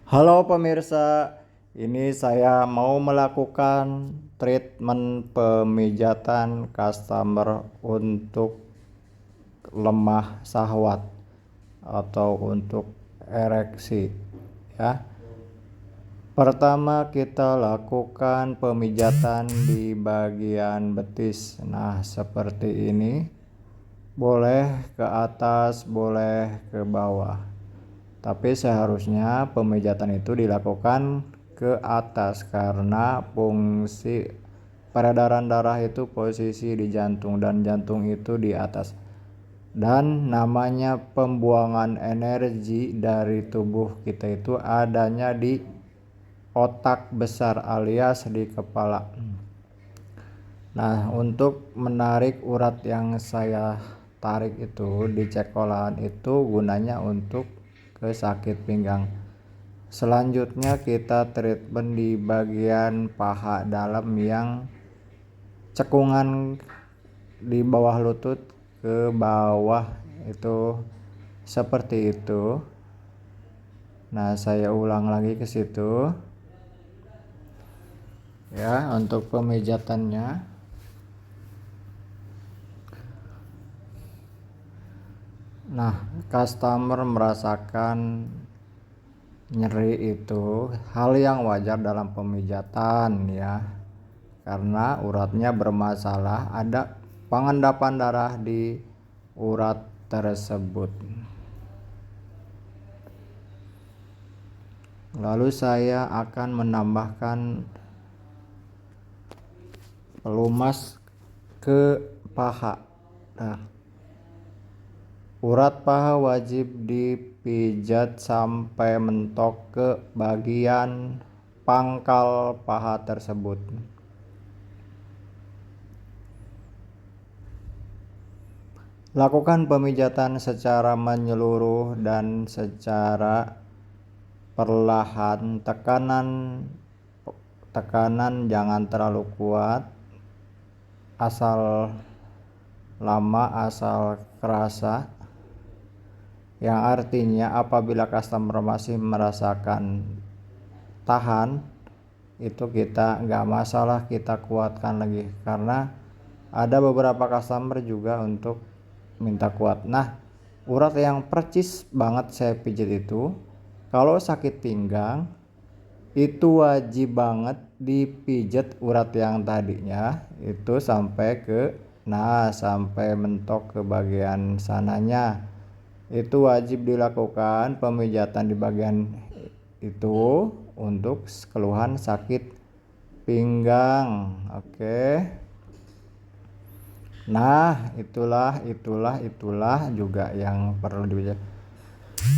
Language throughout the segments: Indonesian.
Halo pemirsa, ini saya mau melakukan treatment pemijatan customer untuk lemah syahwat atau untuk ereksi ya. Pertama kita lakukan pemijatan di bagian betis. Nah, seperti ini. Boleh ke atas, boleh ke bawah. Tapi seharusnya pemijatan itu dilakukan ke atas karena fungsi peredaran darah itu posisi di jantung dan jantung itu di atas. Dan namanya pembuangan energi dari tubuh kita itu adanya di otak besar alias di kepala. Nah, untuk menarik urat yang saya tarik itu di cekkolan itu gunanya untuk ke sakit pinggang. Selanjutnya kita treatment di bagian paha dalam yang cekungan di bawah lutut ke bawah itu seperti itu. Nah, saya ulang lagi ke situ ya untuk pemijatannya. Nah, customer merasakan nyeri itu hal yang wajar dalam pemijatan ya, karena uratnya bermasalah, ada pengendapan darah di urat tersebut. Lalu saya akan menambahkan pelumas ke paha. Nah, urat paha wajib dipijat sampai mentok ke bagian pangkal paha tersebut. Lakukan pemijatan secara menyeluruh dan secara perlahan. Tekanan jangan terlalu kuat, asal lama, asal kerasa. Yang artinya apabila customer masih merasakan tahan, itu kita nggak masalah, kita kuatkan lagi, karena ada beberapa customer juga untuk minta kuat. Nah, urat yang percis banget saya pijit itu kalau sakit pinggang itu wajib banget dipijat urat yang tadinya itu sampai sampai mentok ke bagian sananya. Itu wajib dilakukan pemijatan di bagian itu untuk keluhan sakit pinggang. Oke. Nah, itulah juga yang perlu dipijat.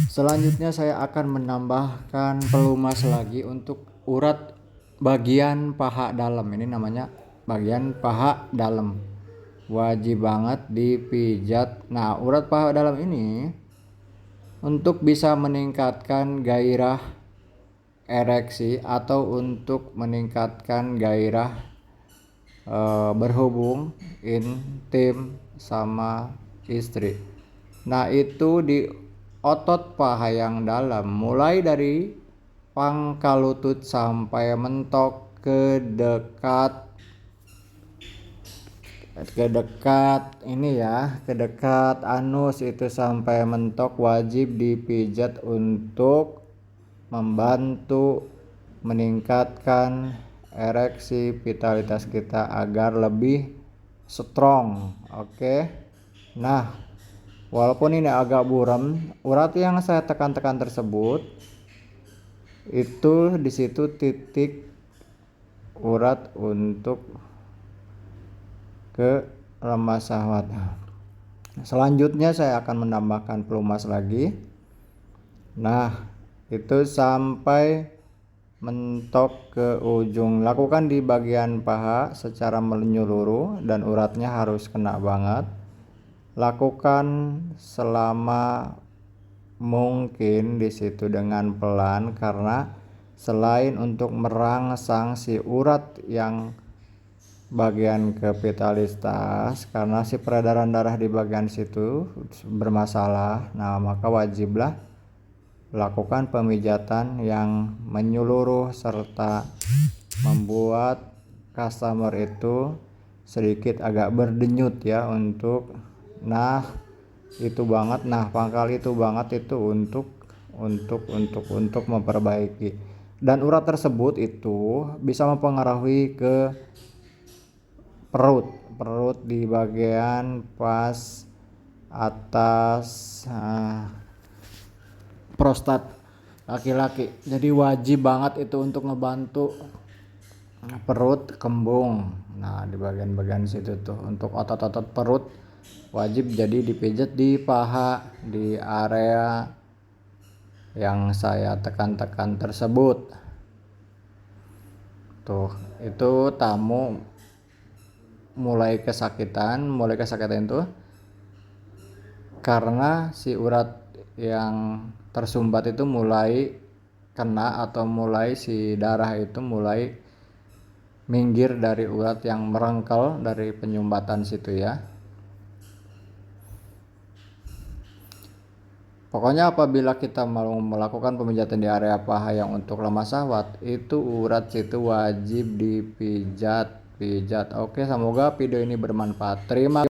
Selanjutnya saya akan menambahkan pelumas lagi untuk urat bagian paha dalam. Ini namanya bagian paha dalam. Wajib banget dipijat. Nah, urat paha dalam ini untuk bisa meningkatkan gairah ereksi atau untuk meningkatkan gairah berhubung intim sama istri. Nah, itu di otot paha yang dalam, mulai dari pangkal lutut sampai mentok ke dekat anus itu sampai mentok, wajib dipijat untuk membantu meningkatkan ereksi vitalitas kita agar lebih strong. Oke. Nah, walaupun ini agak buram, urat yang saya tekan-tekan tersebut itu di situ titik urat untuk ke lemah syahwat. Selanjutnya saya akan menambahkan pelumas lagi. Nah, itu sampai mentok ke ujung. Lakukan di bagian paha secara menyeluruh dan uratnya harus kena banget. Lakukan selama mungkin di situ dengan pelan, karena selain untuk merangsang si urat yang bagian ke vitalitas, karena si peredaran darah di bagian situ bermasalah. Nah, maka wajiblah Lakukan pemijatan yang menyeluruh serta membuat customer itu sedikit agak berdenyut ya untuk pangkal itu banget itu untuk memperbaiki. Dan urat tersebut itu bisa mempengaruhi ke perut di bagian pas atas prostat laki-laki. Jadi wajib banget itu untuk ngebantu perut kembung. Nah, di bagian-bagian situ tuh untuk otot-otot perut wajib jadi dipijat di paha, di area yang saya tekan-tekan tersebut. Tuh, itu tamu mulai kesakitan tuh karena si urat yang tersumbat itu mulai kena atau mulai si darah itu mulai minggir dari urat yang merengkel dari penyumbatan situ ya. Pokoknya apabila kita mau melakukan pemijatan di area paha yang untuk lemah syahwat, itu urat situ wajib dipijat. Oke, semoga video ini bermanfaat. Terima kasih.